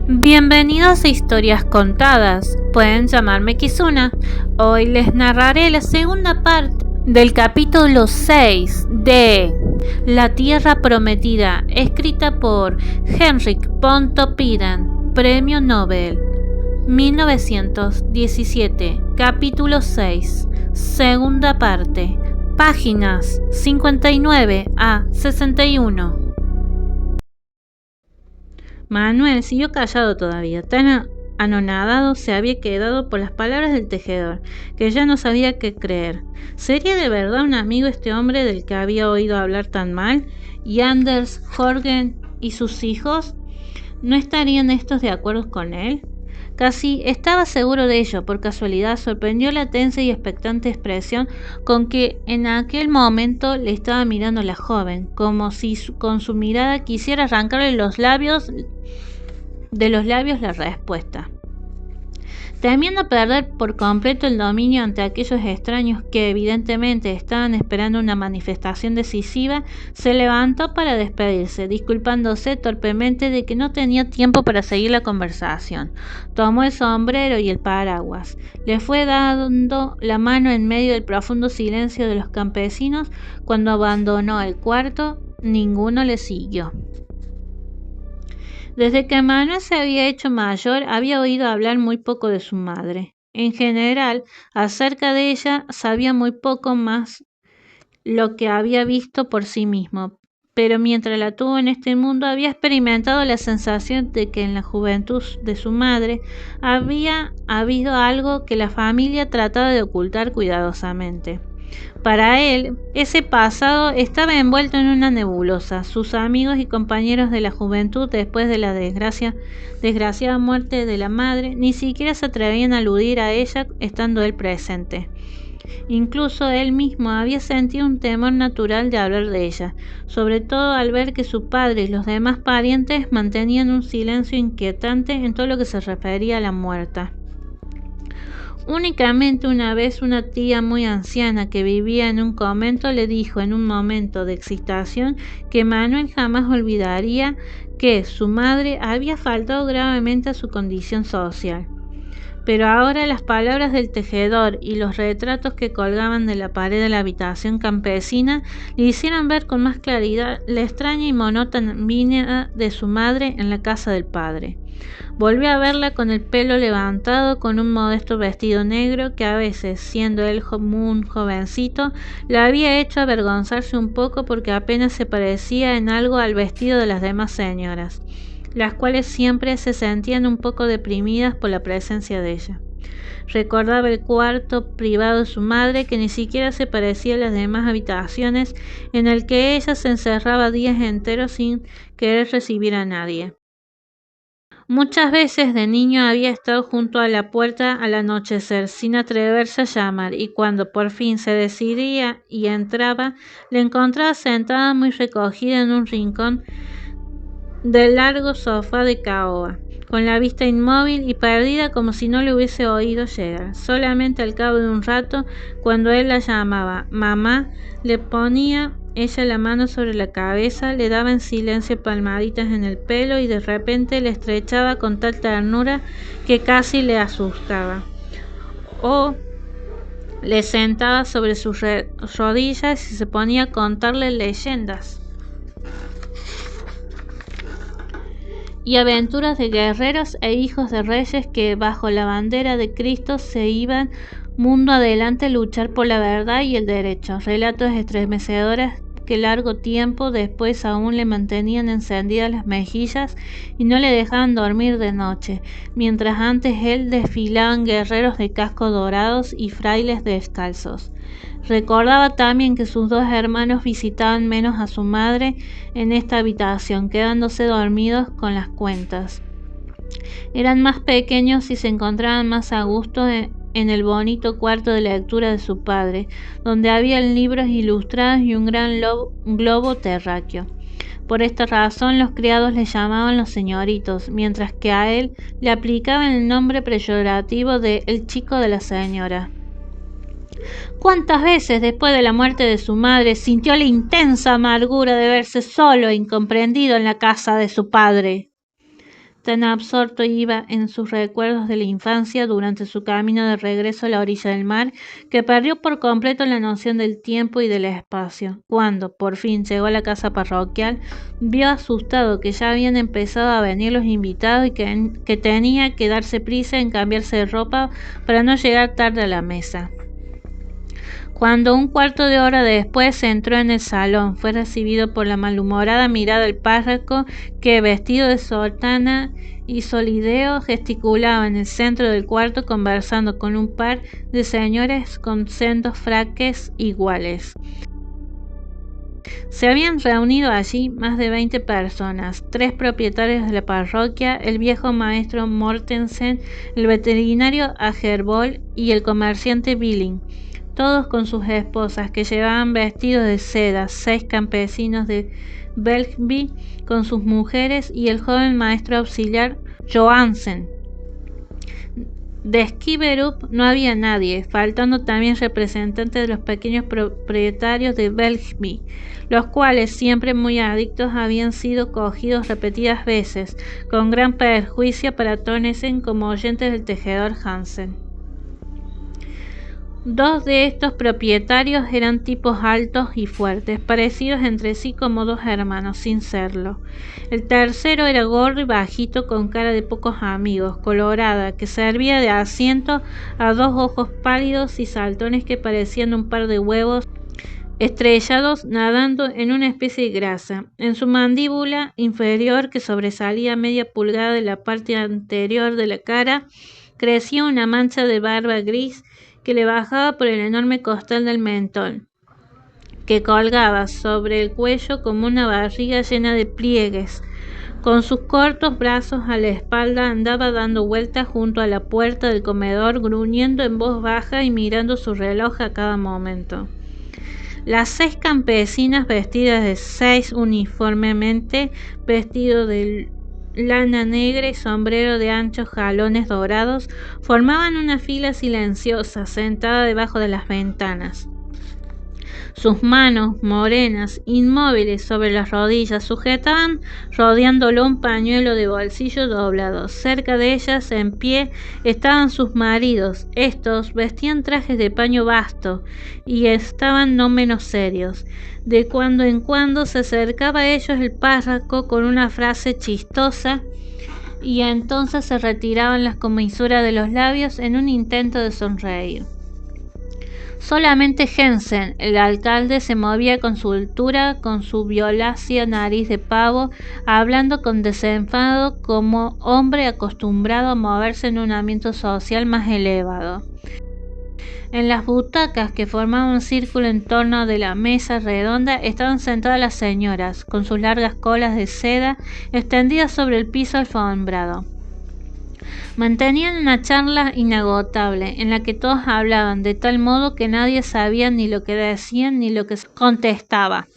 Bienvenidos a Historias Contadas. Pueden llamarme Kizuna. Hoy les narraré la segunda parte del capítulo 6 de La Tierra Prometida, escrita por Henrik Pontoppidan, Premio Nobel, 1917. Capítulo 6, segunda parte, páginas 59 a 61. Manuel siguió callado todavía, tan anonadado se había quedado por las palabras del tejedor, que ya no sabía qué creer. ¿Sería de verdad un amigo este hombre del que había oído hablar tan mal? ¿Y Anders, Jorgen y sus hijos? ¿No estarían estos de acuerdo con él? Casi estaba seguro de ello. Por casualidad sorprendió la tensa y expectante expresión con que en aquel momento le estaba mirando la joven, como si con su mirada quisiera arrancarle de los labios la respuesta. Temiendo perder por completo el dominio ante aquellos extraños que evidentemente estaban esperando una manifestación decisiva, se levantó para despedirse, disculpándose torpemente de que no tenía tiempo para seguir la conversación. Tomó el sombrero y el paraguas. Le fue dando la mano en medio del profundo silencio de los campesinos. Cuando abandonó el cuarto, ninguno le siguió. Desde que Manuel se había hecho mayor, había oído hablar muy poco de su madre. En general, acerca de ella sabía muy poco más lo que había visto por sí mismo, pero mientras la tuvo en este mundo había experimentado la sensación de que en la juventud de su madre había habido algo que la familia trataba de ocultar cuidadosamente. Para él, ese pasado estaba envuelto en una nebulosa. Sus amigos y compañeros de la juventud, después de la desgraciada muerte de la madre, ni siquiera se atrevían a aludir a ella estando él presente. Incluso él mismo había sentido un temor natural de hablar de ella, sobre todo al ver que su padre y los demás parientes mantenían un silencio inquietante en todo lo que se refería a la muerta. Únicamente una vez una tía muy anciana que vivía en un convento le dijo en un momento de excitación que Manuel jamás olvidaría que su madre había faltado gravemente a su condición social. Pero ahora las palabras del tejedor y los retratos que colgaban de la pared de la habitación campesina le hicieron ver con más claridad la extraña y monótona vida de su madre en la casa del padre. Volvió a verla con el pelo levantado, con un modesto vestido negro que a veces, siendo él un jovencito, le había hecho avergonzarse un poco porque apenas se parecía en algo al vestido de las demás señoras, las cuales siempre se sentían un poco deprimidas por la presencia de ella. Recordaba el cuarto privado de su madre, que ni siquiera se parecía a las demás habitaciones, en el que ella se encerraba días enteros sin querer recibir a nadie. Muchas veces de niño había estado junto a la puerta al anochecer, sin atreverse a llamar, y cuando por fin se decidía y entraba, la encontraba sentada muy recogida en un rincón del largo sofá de caoba, con la vista inmóvil y perdida, como si no le hubiese oído llegar. Solamente al cabo de un rato, cuando él la llamaba mamá, le ponía ella la mano sobre la cabeza, le daba en silencio palmaditas en el pelo y de repente le estrechaba con tal ternura que casi le asustaba. O le sentaba sobre sus rodillas y se ponía a contarle leyendas y aventuras de guerreros e hijos de reyes que bajo la bandera de Cristo se iban mundo adelante a luchar por la verdad y el derecho. Relatos estremecedores que largo tiempo después aún le mantenían encendidas las mejillas y no le dejaban dormir de noche, mientras antes él desfilaban guerreros de cascos dorados y frailes descalzos. Recordaba también que sus dos hermanos visitaban menos a su madre en esta habitación, quedándose dormidos con las cuentas. Eran más pequeños y se encontraban más a gusto en el bonito cuarto de lectura de su padre, donde había libros ilustrados y un gran globo terráqueo. Por esta razón los criados le llamaban los señoritos, mientras que a él le aplicaban el nombre peyorativo de el chico de la señora. ¿Cuántas veces después de la muerte de su madre sintió la intensa amargura de verse solo e incomprendido en la casa de su padre? Tan absorto iba en sus recuerdos de la infancia durante su camino de regreso a la orilla del mar, que perdió por completo la noción del tiempo y del espacio. Cuando, por fin, llegó a la casa parroquial, vio asustado que ya habían empezado a venir los invitados y que tenía que darse prisa en cambiarse de ropa para no llegar tarde a la mesa. Cuando un cuarto de hora después entró en el salón, fue recibido por la malhumorada mirada del párroco que, vestido de sotana y solideo, gesticulaba en el centro del cuarto conversando con un par de señores con sendos fraques iguales. Se habían reunido allí más de 20 personas, 3 propietarios de la parroquia, el viejo maestro Mortensen, el veterinario Agerbol y el comerciante Billing, todos con sus esposas, que llevaban vestidos de seda, 6 campesinos de Belgby con sus mujeres y el joven maestro auxiliar Johansen. De Skibberup no había nadie, faltando también representantes de los pequeños propietarios de Belgby, los cuales, siempre muy adictos, habían sido cogidos repetidas veces, con gran perjuicio para Tonnesen como oyentes del tejedor Hansen. 2 de estos propietarios eran tipos altos y fuertes, parecidos entre sí como 2 hermanos, sin serlo. El tercero era gordo y bajito, con cara de pocos amigos, colorada, que servía de asiento a 2 ojos pálidos y saltones que parecían un par de huevos estrellados nadando en una especie de grasa. En su mandíbula inferior, que sobresalía media pulgada de la parte anterior de la cara, crecía una mancha de barba gris que le bajaba por el enorme costal del mentón, que colgaba sobre el cuello como una barriga llena de pliegues. Con sus cortos brazos a la espalda andaba dando vueltas junto a la puerta del comedor, gruñendo en voz baja y mirando su reloj a cada momento. Las 6 campesinas, vestidas de 6 uniformemente, vestido de lana negra y sombrero de anchos jalones dorados, formaban una fila silenciosa, sentada debajo de las ventanas. Sus manos, morenas, inmóviles sobre las rodillas, sujetaban rodeándolo un pañuelo de bolsillo doblado. Cerca de ellas, en pie, estaban sus maridos. Estos vestían trajes de paño vasto y estaban no menos serios. De cuando en cuando se acercaba a ellos el párroco con una frase chistosa y entonces se retiraban las comisuras de los labios en un intento de sonreír. Solamente Hansen, el alcalde, se movía con soltura, con su violácea nariz de pavo, hablando con desenfado como hombre acostumbrado a moverse en un ambiente social más elevado. En las butacas que formaban un círculo en torno de la mesa redonda estaban sentadas las señoras, con sus largas colas de seda extendidas sobre el piso alfombrado. Mantenían una charla inagotable, en la que todos hablaban de tal modo que nadie sabía ni lo que decían ni lo que contestaba.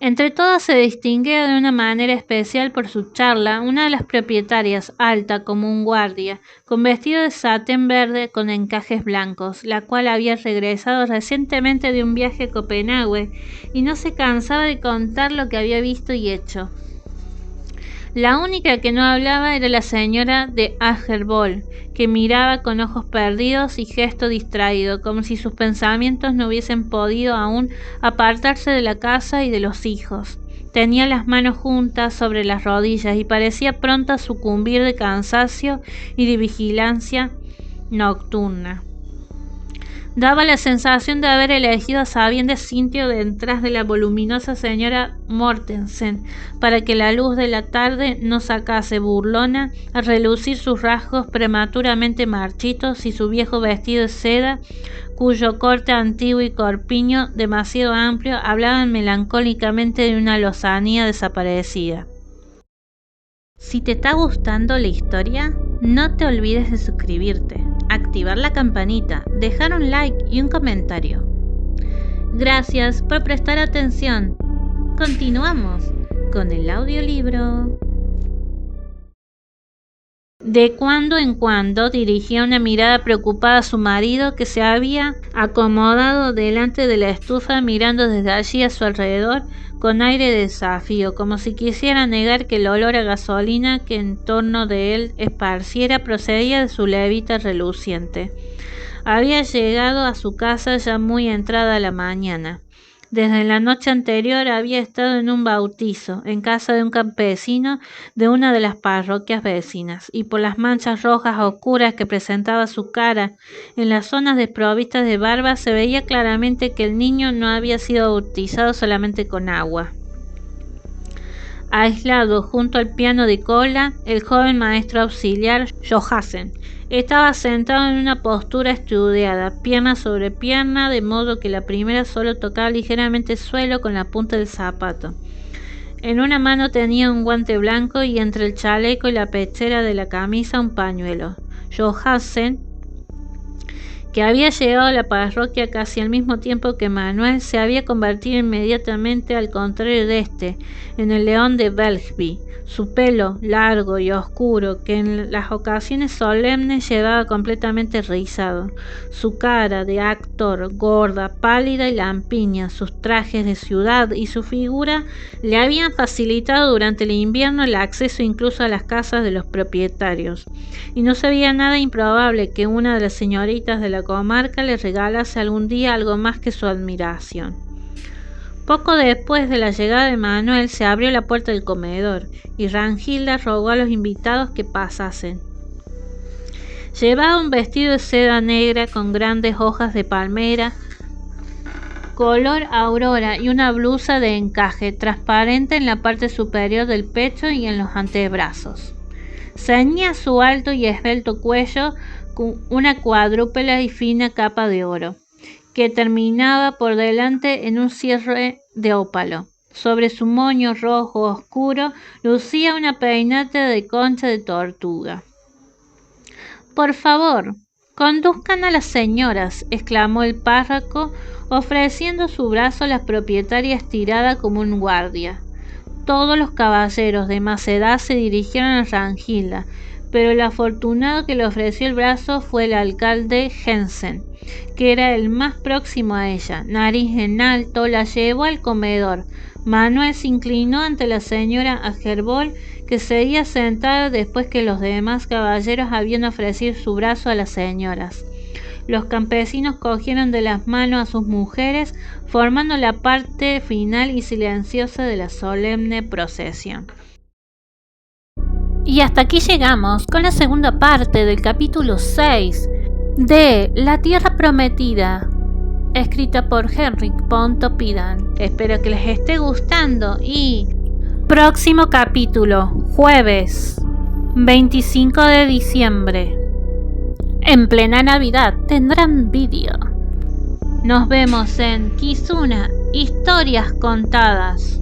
Entre todas se distinguía de una manera especial por su charla una de las propietarias, alta como un guardia, con vestido de satén verde con encajes blancos, la cual había regresado recientemente de un viaje a Copenhague y no se cansaba de contar lo que había visto y hecho. La única que no hablaba era la señora de Agerbol, que miraba con ojos perdidos y gesto distraído, como si sus pensamientos no hubiesen podido aún apartarse de la casa y de los hijos. Tenía las manos juntas sobre las rodillas y parecía pronta a sucumbir de cansancio y de vigilancia nocturna. Daba la sensación de haber elegido a sabiendas sitio detrás de la voluminosa señora Mortensen, para que la luz de la tarde no sacase burlona a relucir sus rasgos prematuramente marchitos y su viejo vestido de seda, cuyo corte antiguo y corpiño demasiado amplio hablaban melancólicamente de una lozanía desaparecida. Si te está gustando la historia, no te olvides de suscribirte, activar la campanita, dejar un like y un comentario. Gracias por prestar atención. Continuamos con el audiolibro. De cuando en cuando dirigía una mirada preocupada a su marido, que se había acomodado delante de la estufa mirando desde allí a su alrededor con aire de desafío, como si quisiera negar que el olor a gasolina que en torno de él esparciera procedía de su levita reluciente. Había llegado a su casa ya muy entrada la mañana. Desde la noche anterior había estado en un bautizo, en casa de un campesino de una de las parroquias vecinas, y por las manchas rojas oscuras que presentaba su cara en las zonas desprovistas de barba se veía claramente que el niño no había sido bautizado solamente con agua. Aislado junto al piano de cola, el joven maestro auxiliar, Johansen, estaba sentado en una postura estudiada, pierna sobre pierna, de modo que la primera solo tocaba ligeramente el suelo con la punta del zapato. En una mano tenía un guante blanco y entre el chaleco y la pechera de la camisa un pañuelo. Johansen, que había llegado a la parroquia casi al mismo tiempo que Manuel, se había convertido inmediatamente, al contrario de este, en el león de Belgby. Su pelo, largo y oscuro, que en las ocasiones solemnes llevaba completamente rizado, su cara de actor, gorda, pálida y lampiña, sus trajes de ciudad y su figura le habían facilitado durante el invierno el acceso incluso a las casas de los propietarios, y no se veía nada improbable que una de las señoritas de la comarca le regalase algún día algo más que su admiración. Poco después de la llegada de Manuel se abrió la puerta del comedor y Rangilda rogó a los invitados que pasasen. Llevaba un vestido de seda negra con grandes hojas de palmera, color aurora, y una blusa de encaje transparente en la parte superior del pecho y en los antebrazos. Ceñía su alto y esbelto cuello con una cuadrúpeda y fina capa de oro, que terminaba por delante en un cierre de ópalo. Sobre su moño rojo oscuro lucía una peineta de concha de tortuga. «Por favor, conduzcan a las señoras», exclamó el párroco, ofreciendo su brazo a la propietaria estirada como un guardia. Todos los caballeros de más edad se dirigieron a Rangilda, pero el afortunado que le ofreció el brazo fue el alcalde Jensen, que era el más próximo a ella. Nariz en alto, la llevó al comedor. Manuel se inclinó ante la señora Agerbol, que seguía sentada después que los demás caballeros habían ofrecido su brazo a las señoras. Los campesinos cogieron de las manos a sus mujeres, formando la parte final y silenciosa de la solemne procesión. Y hasta aquí llegamos con la segunda parte del capítulo 6 de La Tierra Prometida, escrita por Henrik Pontoppidan. Espero que les esté gustando y próximo capítulo, jueves 25 de diciembre, en plena Navidad, tendrán vídeo. Nos vemos en Kizuna, historias contadas.